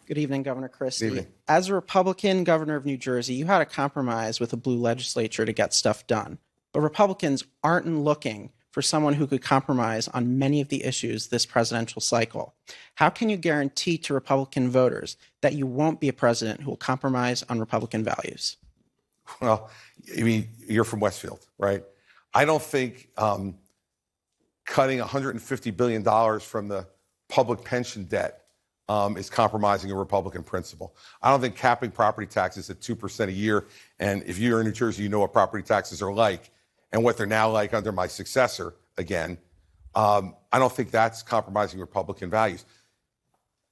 Good evening, Governor Christie. Good evening. As a Republican governor of New Jersey, you had a compromise with a blue legislature to get stuff done. But Republicans aren't looking for someone who could compromise on many of the issues this presidential cycle. How can you guarantee to Republican voters that you won't be a president who will compromise on Republican values? Well, I mean, you're from Westfield, right? I don't think cutting $150 billion from the public pension debt is compromising a Republican principle. I don't think capping property taxes at 2% a year, and if you're in New Jersey, you know what property taxes are like and what they're now like under my successor again. I don't think that's compromising Republican values.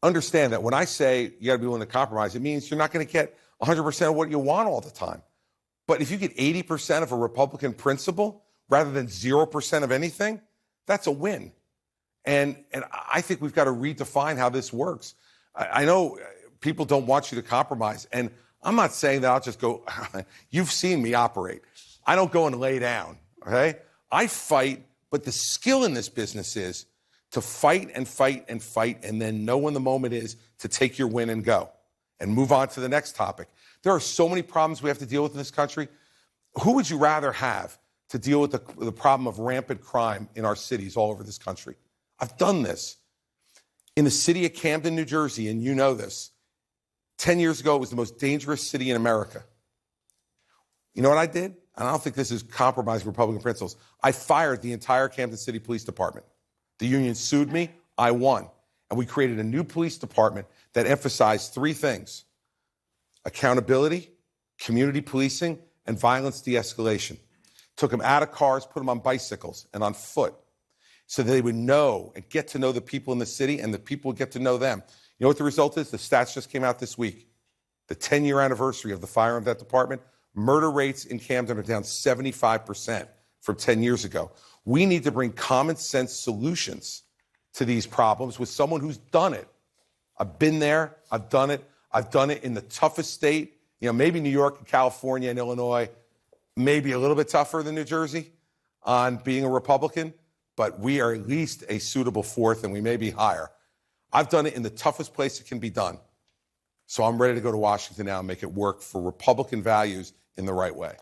Understand that when I say you got to be willing to compromise, it means you're not going to get 100% of what you want all the time. But if you get 80% of a Republican principle rather than 0% of anything, that's a win. And I think we've got to redefine how this works. I know people don't want you to compromise, and I'm not saying that I'll just go, you've seen me operate. I don't go and lay down, okay? I fight, but the skill in this business is to fight and fight and fight and then know when the moment is to take your win and go and move on to the next topic. There are so many problems we have to deal with in this country. Who would you rather have to deal with the problem of rampant crime in our cities all over this country? I've done this. In the city of Camden, New Jersey, and you know this, 10 years ago, it was the most dangerous city in America. You know what I did? And I don't think this is compromising Republican principles. I fired the entire Camden City Police Department. The union sued me. I won. And we created a new police department that emphasized three things: accountability, community policing, and violence de-escalation. Took them out of cars, put them on bicycles and on foot so they would know and get to know the people in the city and the people would get to know them. You know what the result is? The stats just came out this week. The 10-year anniversary of the firing of that department, murder rates in Camden are down 75% from 10 years ago. We need to bring common sense solutions to these problems with someone who's done it. I've been there. I've done it. I've done it in the toughest state. You know, maybe New York and California and Illinois, maybe a little bit tougher than New Jersey on being a Republican, but we are at least a suitable fourth, and we may be higher. I've done it in the toughest place it can be done. So I'm ready to go to Washington now and make it work for Republican values in the right way.